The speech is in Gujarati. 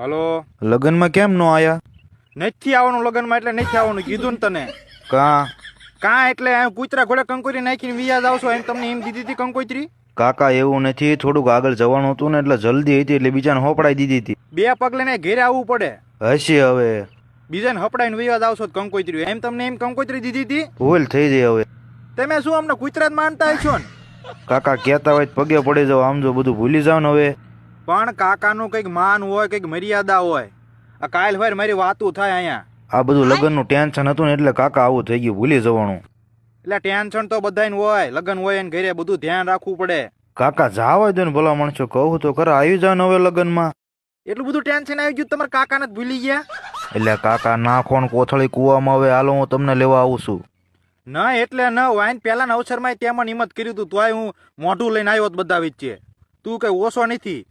હલો. લગનમાં કેમ નો આયા? નથી આવવાનું લગનમાં એટલે નથી આવવાનું કીધું ને તને. કાં એટલે કૂતરા ઘોડે કંકોત્રી નાખીને વિયાજ આવશો એમ તમને એમ દીધી હતી કંકોત્રી. કાકા એવું નથી, થોડુંક આગળ જવાનું હતું ને એટલે જલ્દી હતી એટલે બીજાને હોપડાઈ દીધી હતી. બે પગલે ને ઘેરે આવવું પડે. હશે હવે. બીજાને હપડાઈને વિયાજ આવશો કંકોત્રી એમ તમને એમ કંકોત્રી દીધી હતી. ભૂલ થઈ ગઈ હવે. તમે શું અમને કૂતરા જ માનતા હશો ને? કાકા કહેતા હોય તો પગે પડી જાવ, આમ જો બધું ભૂલી જાવ ને હવે. પણ કાકાનું કંઈક માન હોય, કંઈક મર્યાદા હોય. આ કાલ વાર મારી વાતું થાય અહીંયા. આ બધું લગ્નનું ટેન્શન હતું ને એટલે કાકા આવું થઈ ગયું, ભૂલી જવાનું. એટલે ટેન્શન તો બધાને હોય, લગ્ન હોય ને ઘરે બધું ધ્યાન રાખવું પડે. કાકા જાવા દો ને ભલા માણસો, કહું તો ખરા આવી જાવ ને હવે લગ્નમાં. એટલું બધું ટેન્શન આવી ગયું તમારા કાકાને જ ભૂલી ગયા? એટલે કાકા નાખો ને કોથળી કૂવામાં હવે હાલો હું તમને લેવા આવું છું. ના એટલે ન વાઈન પહેલાના અવસરમાં તે મને હિંમત કર્યું તું, તોય હું મોઢું લઈને આવ્યો બધા વચ્ચે. તું કઈ ઓછો નથી.